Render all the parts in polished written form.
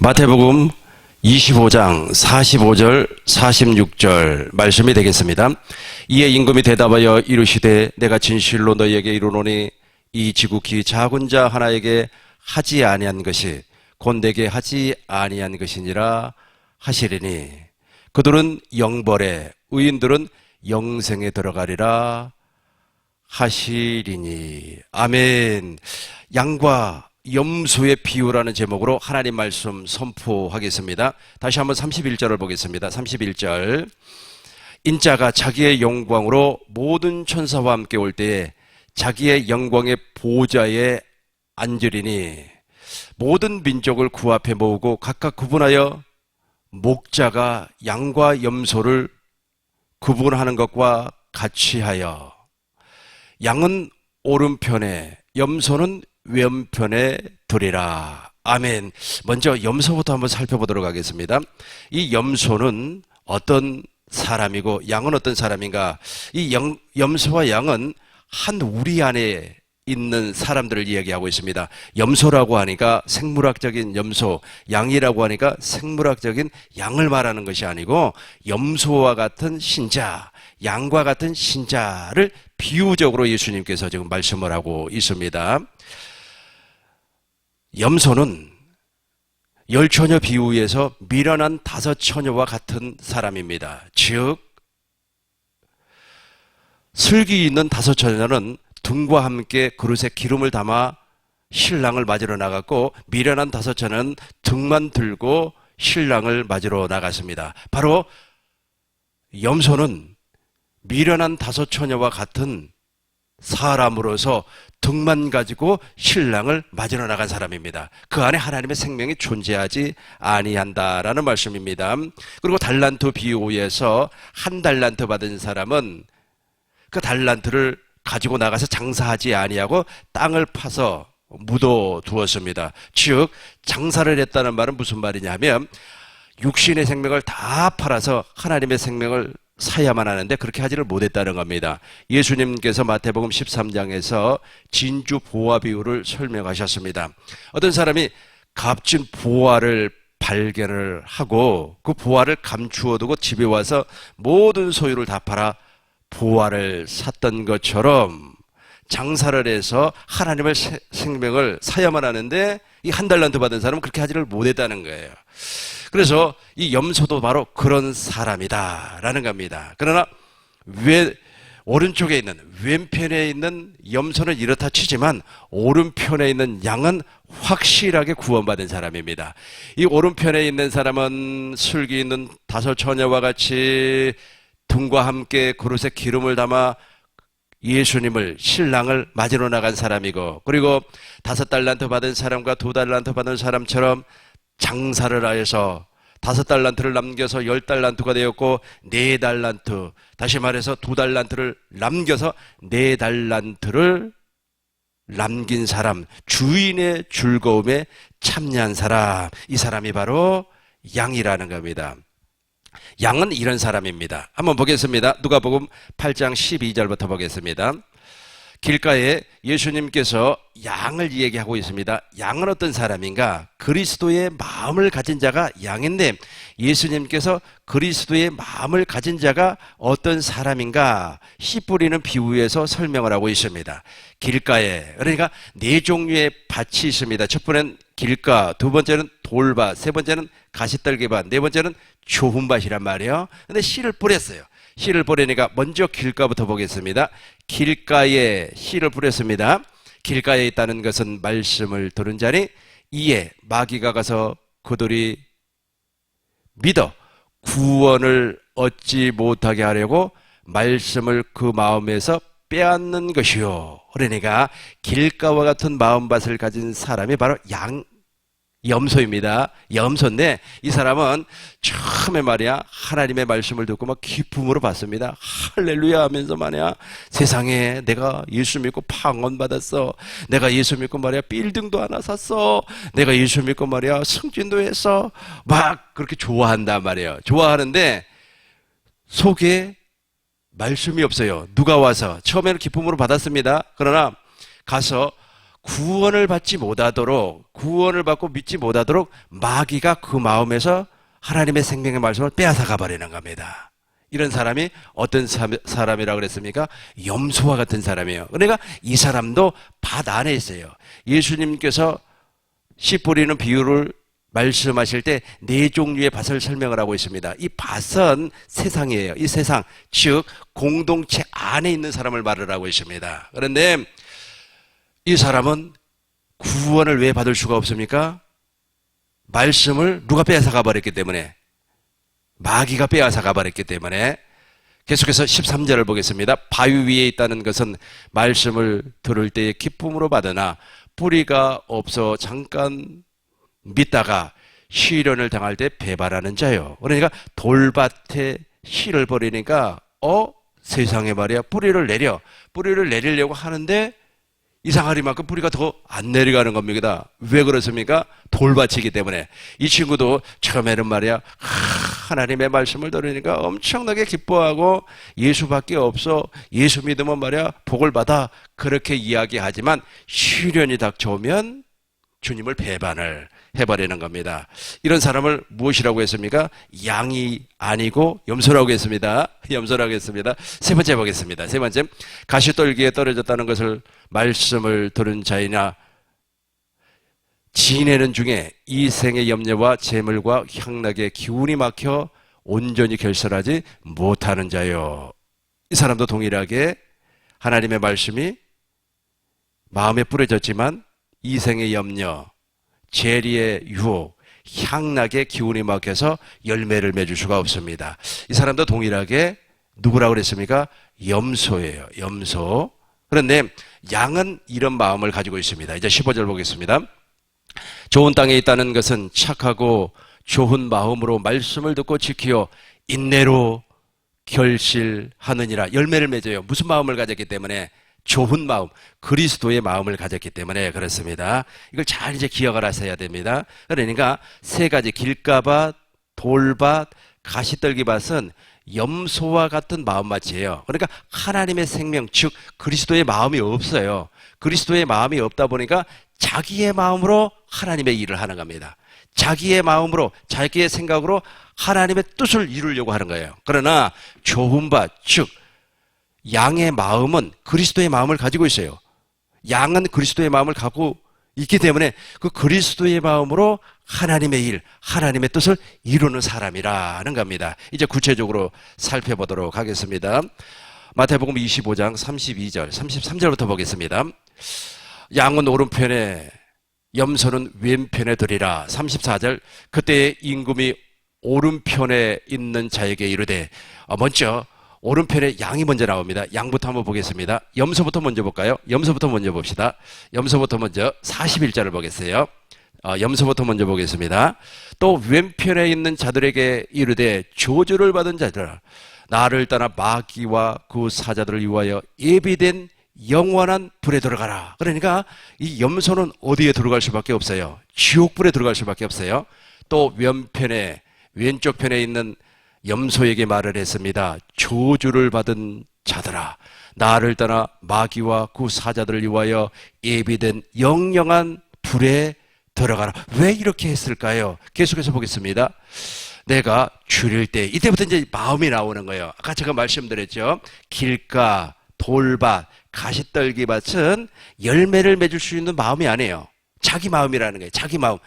마태복음 25장 45절 46절 말씀이 되겠습니다. 이에 임금이 대답하여 이르시되 내가 진실로 너희에게 이르노니 이 지극히 작은 자 하나에게 하지 아니한 것이 곧 내게 하지 아니한 것이니라 하시리니 그들은 영벌에 의인들은 영생에 들어가리라 하시리니. 아멘. 양과 염소의 비유라는 제목으로 하나님 말씀 선포하겠습니다. 다시 한번 31절을 보겠습니다. 31절. 인자가 자기의 영광으로 모든 천사와 함께 올 때에 자기의 영광의 보좌에 앉으리니 모든 민족을 그 앞에 모으고 각각 구분하여 목자가 양과 염소를 구분하는 것과 같이 하여 양은 오른편에 염소는 왼편에 두리라. 아멘. 먼저 염소부터 한번 살펴보도록 하겠습니다. 이 염소는 어떤 사람이고 양은 어떤 사람인가? 이 염소와 양은 한 우리 안에 있는 사람들을 이야기하고 있습니다. 염소라고 하니까 생물학적인 염소, 양이라고 하니까 생물학적인 양을 말하는 것이 아니고 염소와 같은 신자, 양과 같은 신자를 비유적으로 예수님께서 지금 말씀을 하고 있습니다. 염소는 열 처녀 비유에서 미련한 다섯 처녀와 같은 사람입니다. 즉 슬기 있는 다섯 처녀는 등과 함께 그릇에 기름을 담아 신랑을 맞으러 나갔고 미련한 다섯 처녀는 등만 들고 신랑을 맞으러 나갔습니다. 바로 염소는 미련한 다섯 처녀와 같은 사람으로서 등만 가지고 신랑을 맞으러 나간 사람입니다. 그 안에 하나님의 생명이 존재하지 아니한다라는 말씀입니다. 그리고 달란트 비유에서 한 달란트 받은 사람은 그 달란트를 가지고 나가서 장사하지 아니하고 땅을 파서 묻어 두었습니다. 즉 장사를 했다는 말은 무슨 말이냐 하면 육신의 생명을 다 팔아서 하나님의 생명을 사야만 하는데 그렇게 하지를 못했다는 겁니다. 예수님께서 마태복음 13장에서 진주 보화 비유를 설명하셨습니다. 어떤 사람이 값진 보화를 발견을 하고 그 보화를 감추어 두고 집에 와서 모든 소유를 다 팔아 보화를 샀던 것처럼 장사를 해서 하나님의 생명을 사야만 하는데 이 한 달란트 받은 사람은 그렇게 하지를 못했다는 거예요. 그래서 이 염소도 바로 그런 사람이다라는 겁니다. 그러나 오른쪽에 있는 왼편에 있는 염소는 이렇다 치지만 오른편에 있는 양은 확실하게 구원받은 사람입니다. 이 오른편에 있는 사람은 슬기 있는 다섯 처녀와 같이 등과 함께 그릇에 기름을 담아 예수님을 신랑을 맞으러 나간 사람이고 그리고 5달란트 받은 사람과 2달란트 받은 사람처럼 장사를 하여서 5달란트를 남겨서 10달란트가 되었고 4달란트 다시 말해서 2달란트를 남겨서 4달란트를 남긴 사람 주인의 즐거움에 참여한 사람 이 사람이 바로 양이라는 겁니다. 양은 이런 사람입니다. 한번 보겠습니다. 누가복음 8장 12절부터 보겠습니다. 길가에 예수님께서 양을 얘기하고 있습니다. 양은 어떤 사람인가? 그리스도의 마음을 가진 자가 양인데 예수님께서 그리스도의 마음을 가진 자가 어떤 사람인가? 씨 뿌리는 비유에서 설명을 하고 있습니다. 길가에 그러니까 4종류의 밭이 있습니다. 첫 번째는 길가, 두 번째는 돌밭, 세 번째는 가시떨기밭, 네 번째는 조훈밭이란 말이에요. 근데 씨를 뿌렸어요. 씨를 뿌리니까 먼저 길가부터 보겠습니다. 길가에 씨를 뿌렸습니다. 길가에 있다는 것은 말씀을 들은 자니 이에 마귀가 가서 그들이 믿어 구원을 얻지 못하게 하려고 말씀을 그 마음에서 빼앗는 것이요. 그러니까 길가와 같은 마음밭을 가진 사람이 바로 염소입니다. 염소인데 이 사람은 처음에 말이야 하나님의 말씀을 듣고 막 기쁨으로 받습니다. 할렐루야 하면서 말이야 세상에 내가 예수 믿고 방언 받았어. 내가 예수 믿고 말이야 빌딩도 하나 샀어. 내가 예수 믿고 말이야 승진도 했어. 막 그렇게 좋아한단 말이에요. 좋아하는데 속에 말씀이 없어요. 누가 와서 처음에는 기쁨으로 받았습니다. 그러나 가서 구원을 받지 못하도록, 구원을 받고 믿지 못하도록 마귀가 그 마음에서 하나님의 생명의 말씀을 빼앗아가 버리는 겁니다. 이런 사람이 어떤 사람이라고 그랬습니까? 염소와 같은 사람이에요. 그러니까 이 사람도 밭 안에 있어요. 예수님께서 씨 뿌리는 비유를 말씀하실 때 네 종류의 밭을 설명을 하고 있습니다. 이 밭은 세상이에요. 이 세상, 즉 공동체 안에 있는 사람을 말을 하고 있습니다. 그런데 이 사람은 구원을 왜 받을 수가 없습니까? 말씀을 누가 빼앗아가 버렸기 때문에, 마귀가 빼앗아가 버렸기 때문에. 계속해서 13절을 보겠습니다. 바위 위에 있다는 것은 말씀을 들을 때에 기쁨으로 받으나 뿌리가 없어 잠깐 믿다가 시련을 당할 때 배발하는 자요. 그러니까 돌밭에 씨를 버리니까 세상에 말이야 뿌리를 내리려고 하는데 이상하리만큼 뿌리가 더 안 내려가는 겁니다. 왜 그렇습니까? 돌밭이기 때문에. 이 친구도 처음에는 말이야 하나님의 말씀을 들으니까 엄청나게 기뻐하고 예수밖에 없어, 예수 믿으면 말이야 복을 받아, 그렇게 이야기하지만 시련이 닥쳐오면 주님을 배반을 해버리는 겁니다. 이런 사람을 무엇이라고 했습니까? 양이 아니고 염소라고 했습니다. 염소라고 했습니다. 세 번째 보겠습니다. 세 번째, 가시떨기에 떨어졌다는 것을 말씀을 들은 자이나 지내는 중에 이 생의 염려와 재물과 향락에 기운이 막혀 온전히 결설하지 못하는 자요. 이 사람도 동일하게 하나님의 말씀이 마음에 뿌려졌지만 이생의 염려, 재리의 유혹, 향락의 기운이 막혀서 열매를 맺을 수가 없습니다. 이 사람도 동일하게 누구라고 그랬습니까? 염소예요. 염소. 그런데 양은 이런 마음을 가지고 있습니다. 이제 15절 보겠습니다. 좋은 땅에 있다는 것은 착하고 좋은 마음으로 말씀을 듣고 지키어 인내로 결실하느니라. 열매를 맺어요. 무슨 마음을 가졌기 때문에? 좋은 마음, 그리스도의 마음을 가졌기 때문에 그렇습니다. 이걸 잘 이제 기억을 하셔야 됩니다. 그러니까 세 가지, 길가밭, 돌밭, 가시떨기밭은 염소와 같은 마음밭이에요. 그러니까 하나님의 생명, 즉 그리스도의 마음이 없어요. 그리스도의 마음이 없다 보니까 자기의 마음으로 하나님의 일을 하는 겁니다. 자기의 마음으로, 자기의 생각으로 하나님의 뜻을 이루려고 하는 거예요. 그러나 좋은 밭, 즉 양의 마음은 그리스도의 마음을 가지고 있어요. 양은 그리스도의 마음을 갖고 있기 때문에 그 그리스도의 마음으로 하나님의 일, 하나님의 뜻을 이루는 사람이라는 겁니다. 이제 구체적으로 살펴보도록 하겠습니다. 마태복음 25장 32절, 33절부터 보겠습니다. 양은 오른편에, 염소는 왼편에 두리라. 34절, 그때 임금이 오른편에 있는 자에게 이르되, 먼저 오른편에 양이 먼저 나옵니다. 양부터 한번 보겠습니다. 염소부터 먼저 볼까요? 염소부터 먼저 봅시다. 염소부터 먼저 41절을 보겠어요. 염소부터 먼저 보겠습니다. 또 왼편에 있는 자들에게 이르되, 저주를 받은 자들아, 나를 떠나 마귀와 그 사자들을 위하여 예비된 영원한 불에 들어가라. 그러니까 이 염소는 어디에 들어갈 수밖에 없어요? 지옥불에 들어갈 수밖에 없어요. 또 왼쪽 편에 있는 염소에게 말을 했습니다. 저주를 받은 자들아, 나를 떠나 마귀와 그 사자들을 위하여 예비된 영영한 불에 들어가라. 왜 이렇게 했을까요? 계속해서 보겠습니다. 내가 줄일 때, 이때부터 이제 마음이 나오는 거예요. 아까 제가 말씀드렸죠. 길가, 돌밭, 가시떨기밭은 열매를 맺을 수 있는 마음이 아니에요. 자기 마음이라는 거예요. 자기 마음,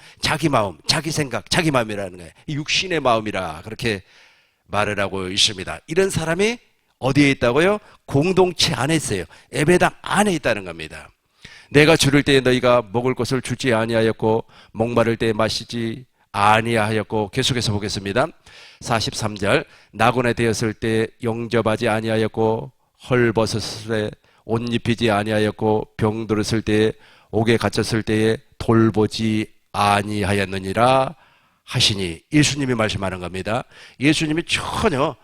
자기 생각, 자기 마음이라는 거예요. 육신의 마음이라 그렇게 말을 하고 있습니다. 이런 사람이 어디에 있다고요? 공동체 안에 있어요. 예배당 안에 있다는 겁니다. 내가 줄일 때에 너희가 먹을 것을 주지 아니하였고 목마를 때에 마시지 아니하였고. 계속해서 보겠습니다. 43절, 나곤에 되었을 때 영접하지 아니하였고 헐벗었을 때 옷 입히지 아니하였고 병 들었을 때에 옥에 갇혔을 때에 돌보지 아니하였느니라 하시니. 예수님이 말씀하는 겁니다. 예수님이 전혀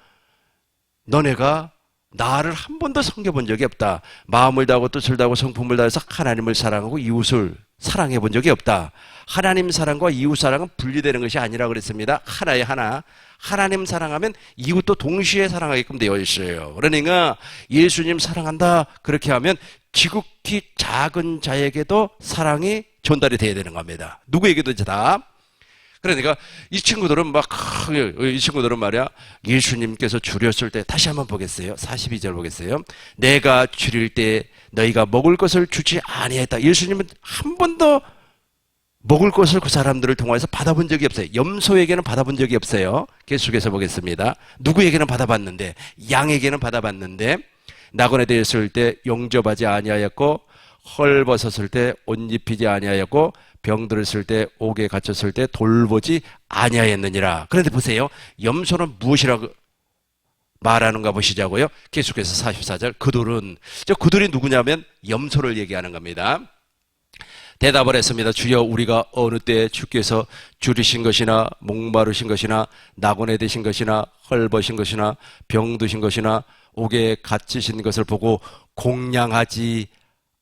너네가 나를 한 번도 섬겨본 적이 없다. 마음을 다하고 뜻을 다하고 성품을 다해서 하나님을 사랑하고 이웃을 사랑해 본 적이 없다. 하나님 사랑과 이웃 사랑은 분리되는 것이 아니라 그랬습니다. 하나에 하나. 하나님 사랑하면 이웃도 동시에 사랑하게끔 되어 있어요. 그러니까 예수님 사랑한다 그렇게 하면 지극히 작은 자에게도 사랑이 전달이 돼야 되는 겁니다. 누구에게도 다. 그러니까 이 친구들은 말이야, 예수님께서 줄였을 때, 다시 한번 보겠어요. 42절 보겠어요. 내가 줄일 때 너희가 먹을 것을 주지 아니했다. 예수님은 한 번도 먹을 것을 그 사람들을 통해서 받아본 적이 없어요. 염소에게는 받아본 적이 없어요. 계속해서 보겠습니다. 누구에게는 받아봤는데, 양에게는 받아봤는데, 나그네 되었을 때 용접하지 아니하였고, 헐벗었을 때 옷 입히지 아니하였고, 병들었을 때 옥에 갇혔을 때 돌보지 아니하였느니라. 그런데 보세요. 염소는 무엇이라고 말하는가 보시자고요. 계속해서 44절. 그들이 누구냐면 염소를 얘기하는 겁니다. 대답을 했습니다. 주여, 우리가 어느 때 주께서 줄이신 것이나 목마르신 것이나 나그네 되신 것이나 헐벗으신 것이나 병드신 것이나 옥에 갇히신 것을 보고 공양하지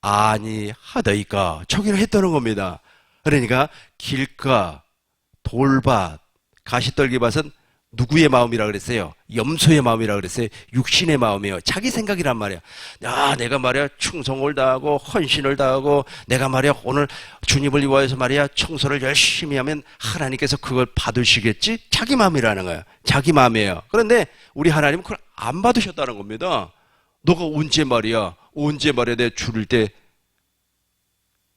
아니하더이까. 저기를 했다는 겁니다. 그러니까 길가, 돌밭, 가시떨기밭은 누구의 마음이라 그랬어요? 염소의 마음이라 그랬어요. 육신의 마음이에요. 자기 생각이란 말이야. 내가 말이야 충성을 다하고 헌신을 다하고 내가 말이야 오늘 주님을 위하여서 말이야 청소를 열심히 하면 하나님께서 그걸 받으시겠지? 자기 마음이라는 거야. 자기 마음이에요. 그런데 우리 하나님은 그걸 안 받으셨다는 겁니다. 너가 언제 말이야 내 줄일 때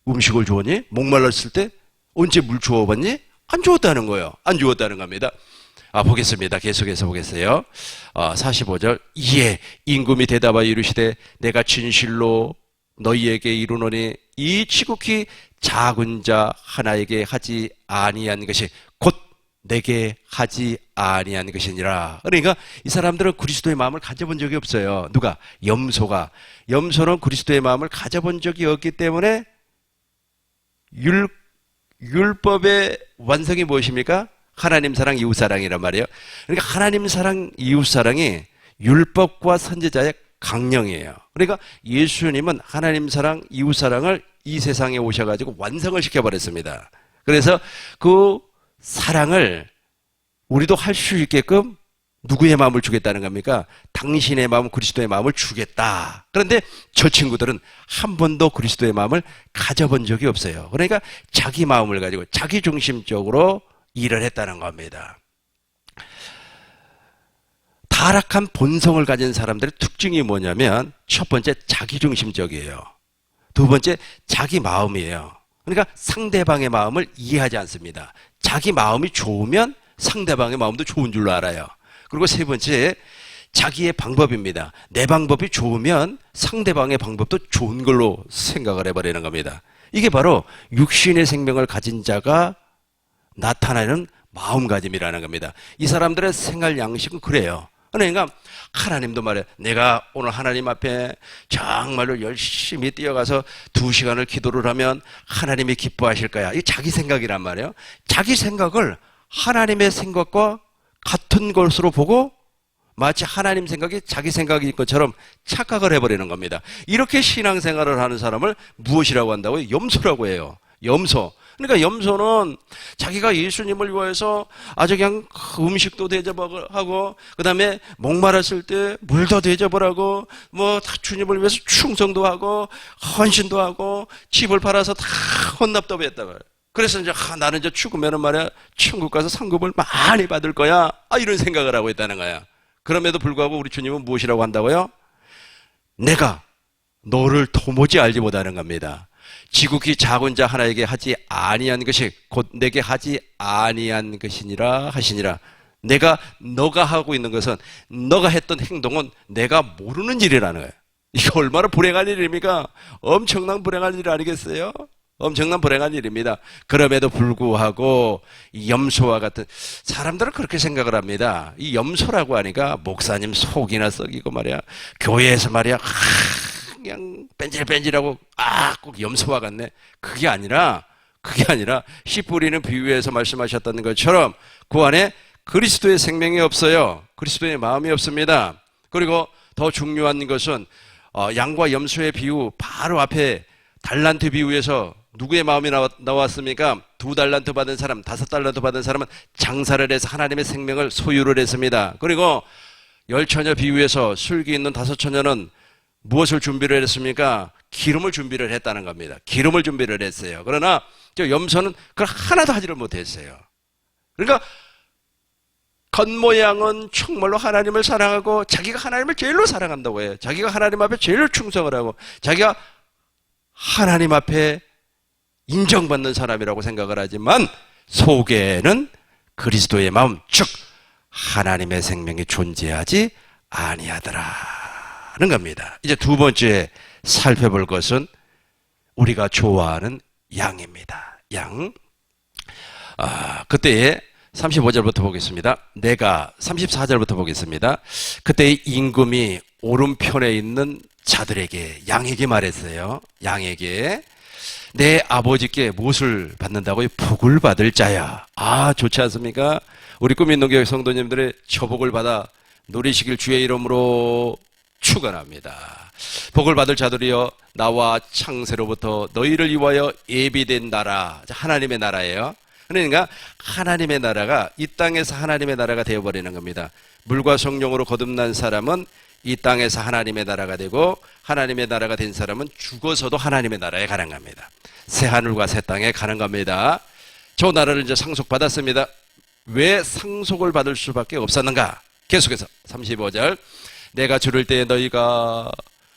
음식을 주었니? 목말랐을 때 언제 물 주어봤니? 안 주었다는 거예요. 안 주었다는 겁니다. 보겠습니다. 계속해서 보겠어요. 45절. 이에 임금이 대답하여 이르시되 내가 진실로 너희에게 이르노니 이 지극히 작은 자 하나에게 하지 아니한 것이 곧 내게 하지 아니한 것이니라. 그러니까 이 사람들은 그리스도의 마음을 가져본 적이 없어요. 누가? 염소는 그리스도의 마음을 가져본 적이 없기 때문에 율법의 완성이 무엇입니까? 하나님 사랑, 이웃 사랑이란 말이에요. 그러니까 하나님 사랑, 이웃 사랑이 율법과 선지자의 강령이에요. 그러니까 예수님은 하나님 사랑, 이웃 사랑을 이 세상에 오셔가지고 완성을 시켜버렸습니다. 그래서 그 사랑을 우리도 할 수 있게끔 누구의 마음을 주겠다는 겁니까? 당신의 마음, 그리스도의 마음을 주겠다. 그런데 저 친구들은 한 번도 그리스도의 마음을 가져본 적이 없어요. 그러니까 자기 마음을 가지고 자기 중심적으로 일을 했다는 겁니다. 타락한 본성을 가진 사람들의 특징이 뭐냐면 첫 번째 자기중심적이에요. 두 번째 자기 마음이에요. 그러니까 상대방의 마음을 이해하지 않습니다. 자기 마음이 좋으면 상대방의 마음도 좋은 줄로 알아요. 그리고 세 번째 자기의 방법입니다. 내 방법이 좋으면 상대방의 방법도 좋은 걸로 생각을 해버리는 겁니다. 이게 바로 육신의 생명을 가진 자가 나타나는 마음가짐이라는 겁니다. 이 사람들의 생활 양식은 그래요. 그러니까 하나님도 말해요. 내가 오늘 하나님 앞에 정말로 열심히 뛰어가서 2시간을 기도를 하면 하나님이 기뻐하실 거야. 이게 자기 생각이란 말이에요. 자기 생각을 하나님의 생각과 같은 것으로 보고 마치 하나님 생각이 자기 생각일 것처럼 착각을 해버리는 겁니다. 이렇게 신앙생활을 하는 사람을 무엇이라고 한다고요? 염소라고 해요. 염소. 그러니까 염소는 자기가 예수님을 위해서 아주 그냥 음식도 대접하고 그 다음에 목마랐을 때 물도 대접을 하고 뭐 다 주님을 위해서 충성도 하고 헌신도 하고 집을 팔아서 다 헌납도 했다고 해요. 그래서 이제 나는 이제 죽으면은 말이야 천국 가서 상급을 많이 받을 거야. 이런 생각을 하고 있다는 거야. 그럼에도 불구하고 우리 주님은 무엇이라고 한다고요? 내가 너를 도무지 알지 못하는 겁니다. 지극히 작은 자 하나에게 하지 아니한 것이 곧 내게 하지 아니한 것이니라 하시니라. 너가 하고 있는 것은 너가 했던 행동은 내가 모르는 일이라는 거예요. 이게 얼마나 불행한 일입니까? 엄청난 불행한 일 아니겠어요? 엄청난 불행한 일입니다. 그럼에도 불구하고 이 염소와 같은 사람들은 그렇게 생각을 합니다. 이 염소라고 하니까 목사님 속이나 썩이고 말이야 교회에서 말이야 그냥 뺀질뺀질하고 꼭 염소와 같네. 그게 아니라 씨 뿌리는 비유에서 말씀하셨다는 것처럼 그 안에 그리스도의 생명이 없어요. 그리스도의 마음이 없습니다. 그리고 더 중요한 것은 양과 염소의 비유 바로 앞에 달란트 비유에서 누구의 마음이 나왔습니까? 2달란트 받은 사람, 5달란트 받은 사람은 장사를 해서 하나님의 생명을 소유를 했습니다. 그리고 10처녀 비유에서 술기 있는 5처녀는 무엇을 준비를 했습니까? 기름을 준비를 했다는 겁니다. 기름을 준비를 했어요. 그러나 저 염소는 그걸 하나도 하지를 못했어요. 그러니까 겉모양은 정말로 하나님을 사랑하고 자기가 하나님을 제일로 사랑한다고 해요. 자기가 하나님 앞에 제일로 충성을 하고 자기가 하나님 앞에 인정받는 사람이라고 생각을 하지만 속에는 그리스도의 마음, 즉 하나님의 생명이 존재하지 아니하더라는 겁니다. 이제 두 번째 살펴볼 것은 우리가 좋아하는 양입니다. 양. 그때의 35절부터 보겠습니다. 내가 34절부터 보겠습니다. 그때의 임금이 오른편에 있는 자들에게, 양에게 말했어요. 양에게 내 아버지께 무엇을 받는다고요? 복을 받을 자야. 좋지 않습니까? 우리 꿈있는 교회 성도님들의 저복을 받아 누리시길 주의 이름으로 축원합니다. 복을 받을 자들이여, 나와 창세로부터 너희를 위하여 예비된 나라, 하나님의 나라예요. 그러니까 하나님의 나라가 이 땅에서 하나님의 나라가 되어버리는 겁니다. 물과 성령으로 거듭난 사람은 이 땅에서 하나님의 나라가 되고, 하나님의 나라가 된 사람은 죽어서도 하나님의 나라에 가는 겁니다. 새 하늘과 새 땅에 가는 겁니다. 저 나라를 이제 상속받았습니다. 왜 상속을 받을 수밖에 없었는가? 계속해서 35절, 내가 주를 때에 너희가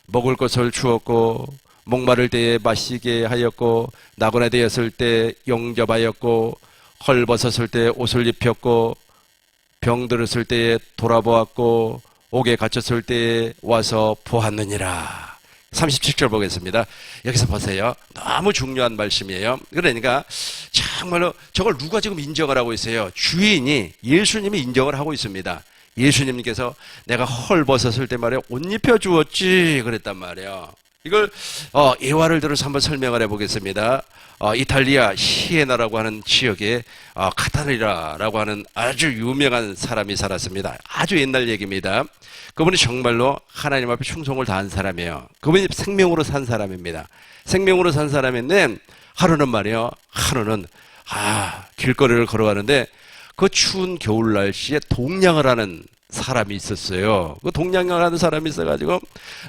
먹을 것을 주었고, 목마를 때에 마시게 하였고, 나그네 되었을 때 영접하였고, 헐벗었을 때 옷을 입혔고, 병들었을 때에 돌아보았고, 옥에 갇혔을 때에 와서 보았느니라. 37절 보겠습니다. 여기서 보세요. 너무 중요한 말씀이에요. 그러니까 정말로 저걸 누가 지금 인정을 하고 있어요? 주인이, 예수님이 인정을 하고 있습니다. 예수님께서 내가 헐벗었을 때 말이에요, 옷 입혀 주었지 그랬단 말이에요. 이걸 예화를 들어서 한번 설명을 해보겠습니다. 이탈리아 시에나라고 하는 지역에 카타리라라고 하는 아주 유명한 사람이 살았습니다. 아주 옛날 얘기입니다. 그분이 정말로 하나님 앞에 충성을 다한 사람이에요. 그분이 생명으로 산 사람입니다. 생명으로 산 사람인데 하루는 말이에요, 하루는 길거리를 걸어가는데 그 추운 겨울 날씨에 동냥을 하는 사람이 있었어요. 그 동냥을 하는 사람이 있어가지고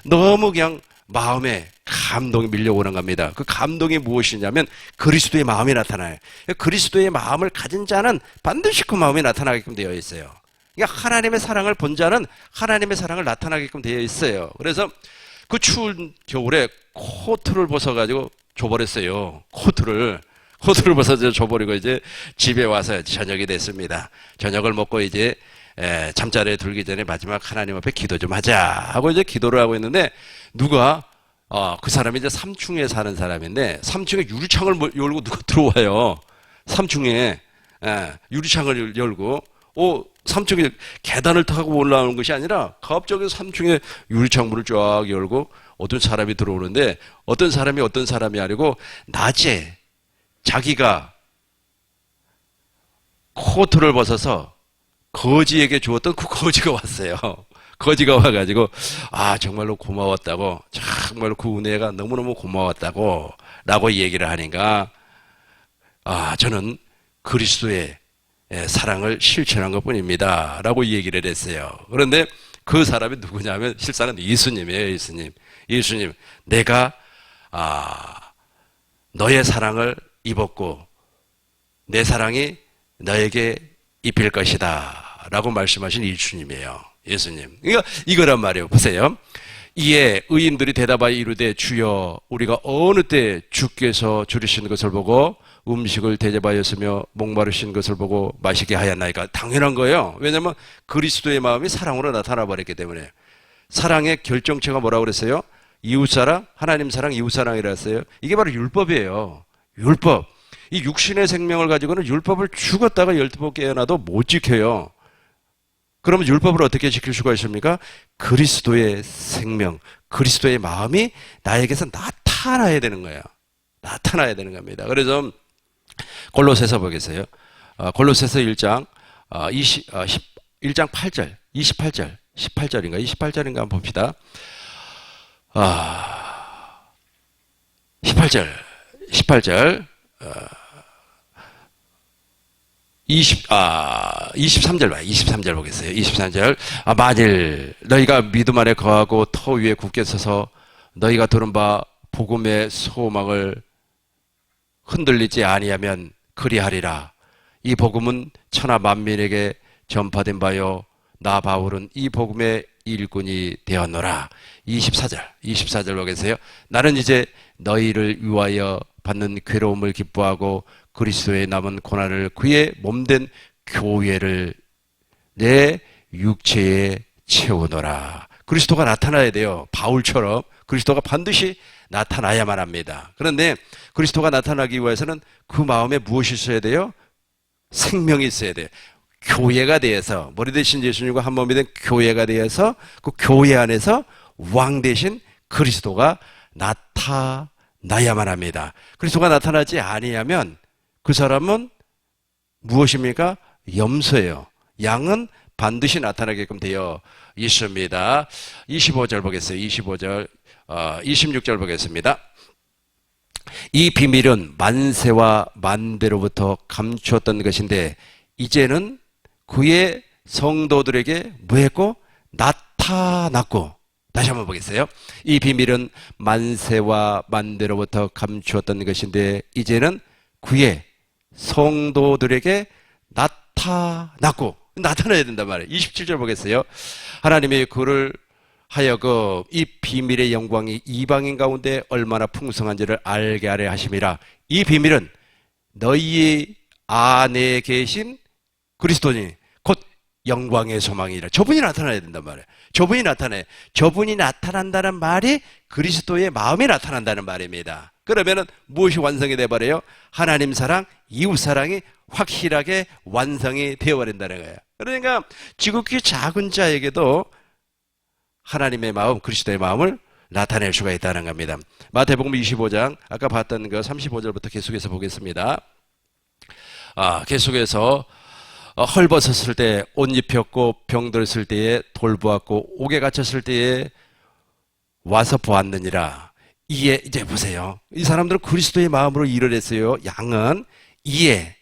너무 그냥 마음에 감동이 밀려오는 겁니다. 그 감동이 무엇이냐면 그리스도의 마음이 나타나요. 그리스도의 마음을 가진 자는 반드시 그 마음이 나타나게끔 되어 있어요. 그러니까 하나님의 사랑을 본 자는 하나님의 사랑을 나타나게끔 되어 있어요. 그래서 그 추운 겨울에 코트를 벗어가지고 줘버렸어요. 코트를 벗어서 줘버리고 이제 집에 와서 저녁이 됐습니다. 저녁을 먹고 이제 잠자리에 들기 전에 마지막 하나님 앞에 기도 좀 하자 하고 이제 기도를 하고 있는데 누가 그 사람이 이제 3층에 사는 사람인데 3층에 유리창을 열고 누가 들어와요. 3층에 유리창을 열고 3층에 계단을 타고 올라오는 것이 아니라 갑자기 3층에 유리창 문을 쫙 열고 어떤 사람이 들어오는데 어떤 사람이 아니고 낮에 자기가 코트를 벗어서 거지에게 주었던 그 거지가 왔어요. 거지가 와가지고 정말로 고마웠다고, 정말로 그 은혜가 너무너무 고마웠다고 라고 얘기를 하니까 저는 그리스도의 사랑을 실천한 것뿐입니다 라고 얘기를 했어요. 그런데 그 사람이 누구냐면 실상은 예수님이에요. 예수님, 내가 너의 사랑을 입었고 내 사랑이 너에게 입힐 것이다 라고 말씀하신 예수님이에요. 예수님. 그러니까 이거란 말이에요. 보세요. 이에 의인들이 대답하여 이르되 주여, 우리가 어느 때 주께서 줄이신 것을 보고 음식을 대접하였으며 목마르신 것을 보고 마시게 하였나이까? 당연한 거예요. 왜냐하면 그리스도의 마음이 사랑으로 나타나 버렸기 때문에. 사랑의 결정체가 뭐라고 그랬어요? 이웃사랑, 하나님 사랑, 이웃사랑이라 했어요. 이게 바로 율법이에요. 율법. 이 육신의 생명을 가지고는 율법을 죽었다가 12번 깨어나도 못 지켜요. 그러면 율법을 어떻게 지킬 수가 있습니까? 그리스도의 생명, 그리스도의 마음이 나에게서 나타나야 되는 거예요. 나타나야 되는 겁니다. 그래서 골로새서 보겠어요. 골로새서 1장 1장 8절, 18절인가 28절인가 한번 봅시다. 18절 18절, 23절 봐요. 23절 보겠어요. 23절. 만일 너희가 믿음 안에 거하고 터 위에 굳게 서서 너희가 들은 바 복음의 소망을 흔들리지 아니하면 그리하리라. 이 복음은 천하 만민에게 전파된 바요. 나 바울은 이 복음의 일꾼이 되었노라. 24절 보겠어요. 나는 이제 너희를 위하여 받는 괴로움을 기뻐하고 그리스도의 남은 고난을 그의 몸된 교회를 내 육체에 채우노라. 그리스도가 나타나야 돼요. 바울처럼 그리스도가 반드시 나타나야만 합니다. 그런데 그리스도가 나타나기 위해서는 그 마음에 무엇이 있어야 돼요? 생명이 있어야 돼요. 교회가 되어서, 머리 대신 예수님과 한 몸이 된 교회가 되어서 그 교회 안에서 왕 대신 그리스도가 나타나야만 합니다. 그리스도가 나타나지 아니하면 그 사람은 무엇입니까? 염소예요. 양은 반드시 나타나게끔 되어 있습니다. 25절 보겠어요. 25절, 26절 보겠습니다. 이 비밀은 만세와 만대로부터 감추었던 것인데 이제는 그의 성도들에게 뭐했고? 나타났고. 다시 한번 보겠어요. 이 비밀은 만세와 만대로부터 감추었던 것인데 이제는 그의 성도들에게 나타났고. 나타나야 된단 말이에요. 27절 보겠어요. 하나님이 그를 하여금 이 비밀의 영광이 이방인 가운데 얼마나 풍성한지를 알게 하려 하심이라. 이 비밀은 너희 안에 계신 그리스도니 곧 영광의 소망이라. 저분이 나타나야 된단 말이에요. 저분이 나타나요. 저분이 나타난다는 말이 그리스도의 마음이 나타난다는 말입니다. 그러면은 무엇이 완성이 돼버려요? 하나님 사랑, 이웃 사랑이 확실하게 완성이 되어버린다는 거예요. 그러니까 지극히 작은 자에게도 하나님의 마음, 그리스도의 마음을 나타낼 수가 있다는 겁니다. 마태복음 25장, 아까 봤던 거 35절부터 계속해서 보겠습니다. 계속해서 헐벗었을 때 옷 입혔고 병들었을 때에 돌보았고 옥에 갇혔을 때에 와서 보았느니라. 이에 이제 보세요. 이 사람들은 그리스도의 마음으로 일을 했어요. 양은 이에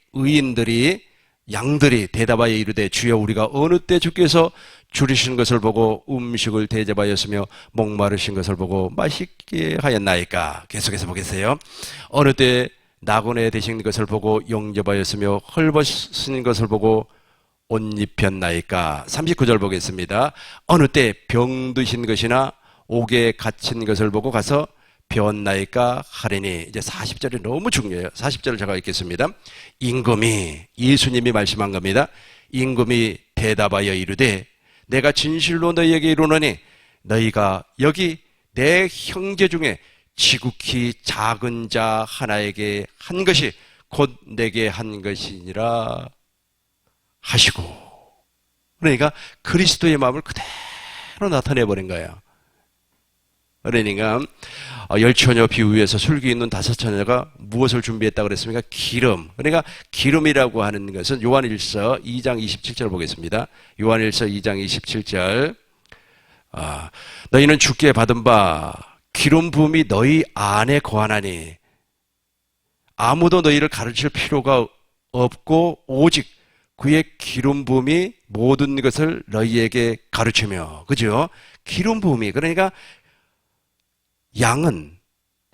양들이 대답하여 이르되 주여 우리가 어느 때 주께서 줄이신 것을 보고 음식을 대접하였으며 목마르신 것을 보고 맛있게 하였나이까. 계속해서 보겠어요. 어느 때 나그네 되신 것을 보고 영접하였으며 헐벗으신 것을 보고 옷 입혔나이까. 39절 보겠습니다. 어느 때 병드신 것이나 옥에 갇힌 것을 보고 가서 배웠나이까 하리니. 이제 40절이 너무 중요해요. 40절을 제가 읽겠습니다. 임금이, 예수님이 말씀한 겁니다. 임금이 대답하여 이르되 내가 진실로 너희에게 이르노니 너희가 여기 내 형제 중에 지극히 작은 자 하나에게 한 것이 곧 내게 한 것이니라 하시고. 그러니까 그리스도의 마음을 그대로 나타내버린 거예요. 그러니까 열 처녀 비유에서 술기 있는 다섯 처녀가 무엇을 준비했다고 그랬습니까? 기름. 그러니까 기름이라고 하는 것은 요한일서 2장 27절 보겠습니다. 요한일서 2장 27절. 너희는 주께 받은 바 기름 부음이 너희 안에 거하나니 아무도 너희를 가르칠 필요가 없고 오직 그의 기름 부음이 모든 것을 너희에게 가르치며. 그죠? 기름 부음이. 그러니까 양은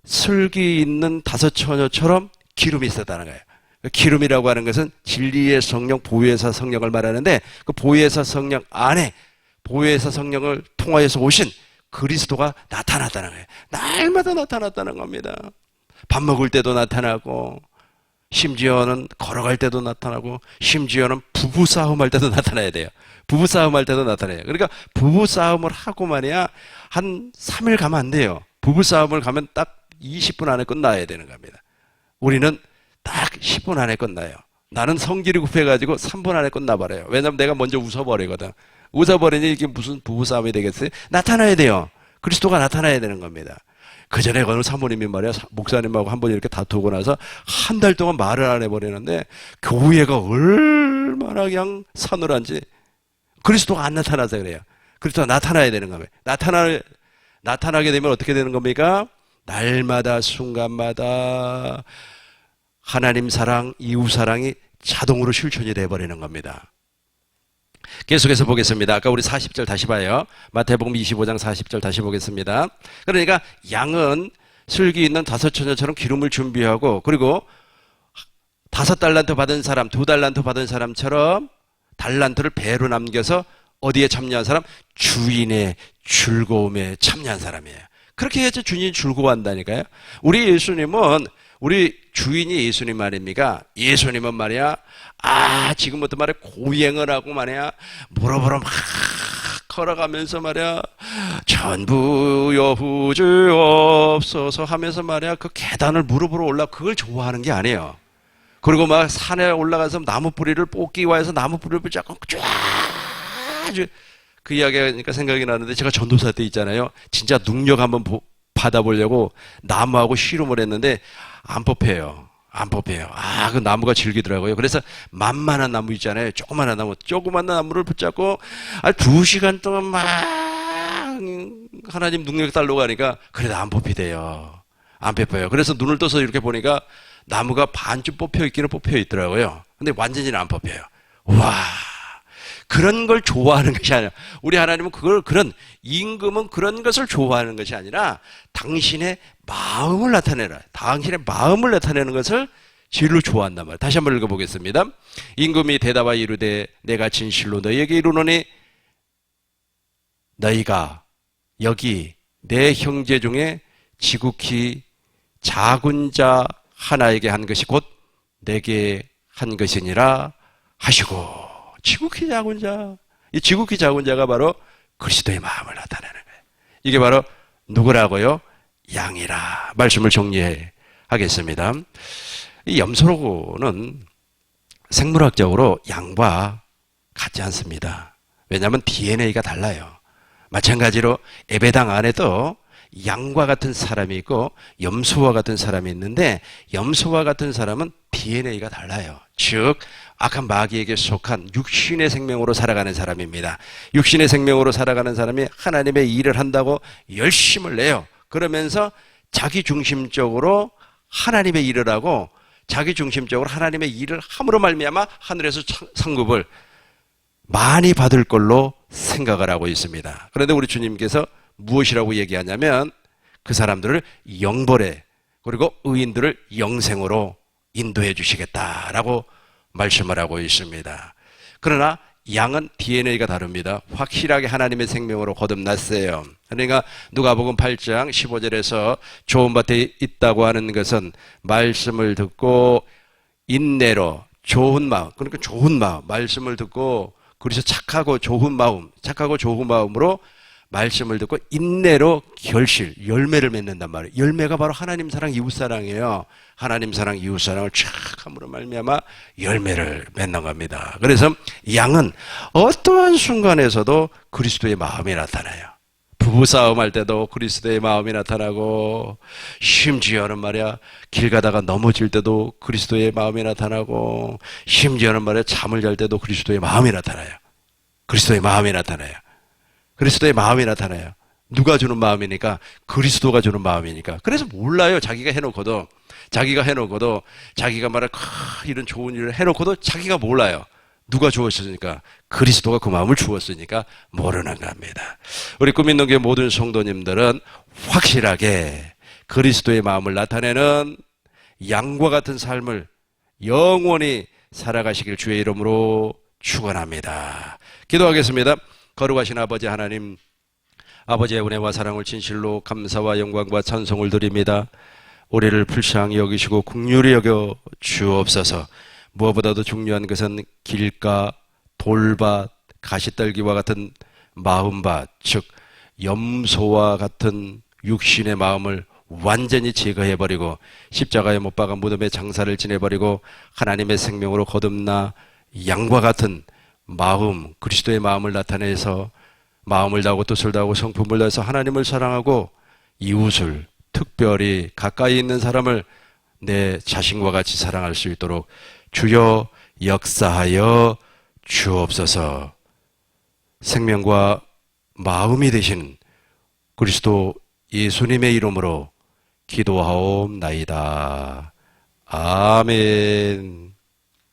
슬기 있는 다섯 처녀처럼 기름이 있었다는 거예요. 기름이라고 하는 것은 진리의 성령, 보혜사 성령을 말하는데 그 보혜사 성령 안에 보혜사 성령을 통하여서 오신 그리스도가 나타났다는 거예요. 날마다 나타났다는 겁니다. 밥 먹을 때도 나타나고 심지어는 걸어갈 때도 나타나고 심지어는 부부싸움 할 때도 나타나야 돼요. 부부싸움 할 때도 나타나요. 그러니까 부부싸움을 하고 말이야 한 3일 가면 안 돼요. 부부싸움을 가면 딱 20분 안에 끝나야 되는 겁니다. 우리는 딱 10분 안에 끝나요. 나는 성질이 급해가지고 3분 안에 끝나버려요. 왜냐면 내가 먼저 웃어버리거든. 웃어버리니 이게 무슨 부부싸움이 되겠어요? 나타나야 돼요. 그리스도가 나타나야 되는 겁니다. 그 전에 어느 사모님이 말이야, 목사님하고 한 번 이렇게 다투고 나서 한 달 동안 말을 안 해버리는데 교회가 얼마나 그냥 서늘한지 그리스도가 안 나타나서 그래요. 그리스도가 나타나야 되는 겁니다. 나타나게 되면 어떻게 되는 겁니까? 날마다 순간마다 하나님 사랑, 이웃 사랑이 자동으로 실천이 돼버리는 겁니다. 계속해서 보겠습니다. 아까 우리 40절 다시 봐요. 마태복음 25장 40절 다시 보겠습니다. 그러니까 양은 슬기 있는 5처녀처럼 기름을 준비하고, 그리고 5달란트 받은 사람, 2달란트 받은 사람처럼 달란트를 배로 남겨서 어디에 참여한 사람? 주인의 즐거움에 참여한 사람이에요. 그렇게 해야지 주인이 즐거워한다니까요. 우리 예수님은, 우리 주인이 예수님 말입니까? 예수님은 말이야, 지금부터 말이야, 고행을 하고 말이야, 보러보러 막 걸어가면서 말이야, 전부여 부주옵소서 하면서 말이야, 그 계단을 무릎으로 그걸 좋아하는 게 아니에요. 그리고 막 산에 올라가서 나무 뿌리를 뽑기와 해서 나무 뿌리를 잡고 쫙, 그 이야기가 생각이 나는데, 제가 전도사 때 있잖아요. 진짜 능력 한번 받아보려고 나무하고 씨름을 했는데 안 뽑혀요. 안 뽑혀요. 그 나무가 질기더라고요. 그래서 만만한 나무 있잖아요. 조그만한 나무, 조그만한 나무를 붙잡고 2시간 동안 막 하나님 능력 달라고 하니까 그래도 안 뽑히대요. 안 뽑혀요. 그래서 눈을 떠서 이렇게 보니까 나무가 반쯤 뽑혀 있기는 뽑혀 있더라고요. 근데 완전히는 안 뽑혀요. 와, 그런 걸 좋아하는 것이 아니라, 우리 하나님은 그런 임금은 그런 것을 좋아하는 것이 아니라 당신의 마음을 나타내라, 당신의 마음을 나타내는 것을 진리로 좋아한단 말이에요. 다시 한번 읽어보겠습니다. 임금이 대답하여 이르되 내가 진실로 너희에게 이르노니 너희가 여기 내 형제 중에 지극히 작은 자 하나에게 한 것이 곧 내게 한 것이니라 하시고. 지극히 작은 자, 이 지극히 작은 자가 바로 그리스도의 마음을 나타내는 거예요. 이게 바로 누구라고요? 양이라. 말씀을 정리하겠습니다. 이 염소는 생물학적으로 양과 같지 않습니다. 왜냐하면 DNA가 달라요. 마찬가지로 예배당 안에도 양과 같은 사람이 있고 염소와 같은 사람이 있는데, 염소와 같은 사람은 DNA가 달라요. 즉 악한 마귀에게 속한 육신의 생명으로 살아가는 사람입니다. 육신의 생명으로 살아가는 사람이 하나님의 일을 한다고 열심을 내요. 그러면서 자기중심적으로 하나님의 일을 하고, 자기중심적으로 하나님의 일을 함으로 말미암아 하늘에서 상급을 많이 받을 걸로 생각을 하고 있습니다. 그런데 우리 주님께서 무엇이라고 얘기하냐면 그 사람들을 영벌에, 그리고 의인들을 영생으로 인도해 주시겠다라고 말씀을 하고 있습니다. 그러나 양은 DNA가 다릅니다. 확실하게 하나님의 생명으로 거듭났어요. 그러니까 누가복음 8장 15절에서 좋은 밭에 있다고 하는 것은 말씀을 듣고 인내로 좋은 마음, 그러니까 좋은 마음, 말씀을 듣고, 그래서 착하고 좋은 마음으로 말씀을 듣고 인내로 결실, 열매를 맺는단 말이에요. 열매가 바로 하나님 사랑, 이웃 사랑이에요. 하나님 사랑, 이웃 사랑을 쫙 함으로 말미암아 열매를 맺는 겁니다. 그래서 양은 어떠한 순간에서도 그리스도의 마음이 나타나요. 부부싸움 할 때도 그리스도의 마음이 나타나고, 심지어는 말이야 길 가다가 넘어질 때도 그리스도의 마음이 나타나고, 심지어는 말이야 잠을 잘 때도 그리스도의 마음이 나타나요. 그리스도의 마음이 나타나요. 그리스도의 마음이 나타나요. 누가 주는 마음이니까? 그리스도가 주는 마음이니까. 그래서 몰라요. 자기가 해놓고도 자기가 말할 이런 좋은 일을 해놓고도 자기가 몰라요. 누가 주었으니까? 그리스도가 그 마음을 주었으니까 모르는 겁니다. 우리 꿈있는 교회 모든 성도님들은 확실하게 그리스도의 마음을 나타내는 양과 같은 삶을 영원히 살아가시길 주의 이름으로 축원합니다. 기도하겠습니다. 거룩하신 아버지 하나님, 아버지의 은혜와 사랑을 진실로 감사와 영광과 찬송을 드립니다. 우리를 불쌍히 여기시고 긍휼히 여겨 주옵소서. 무엇보다도 중요한 것은 길가, 돌밭, 가시떨기와 같은 마음밭, 즉 염소와 같은 육신의 마음을 완전히 제거해버리고 십자가에 못 박아 무덤에 장사를 지내버리고 하나님의 생명으로 거듭나 양과 같은 마음, 그리스도의 마음을 나타내서 마음을 다하고 뜻을 다하고 성품을 다해서 하나님을 사랑하고 이웃을, 특별히 가까이 있는 사람을 내 자신과 같이 사랑할 수 있도록 주여 역사하여 주옵소서. 생명과 마음이 되신 그리스도 예수님의 이름으로 기도하옵나이다. 아멘.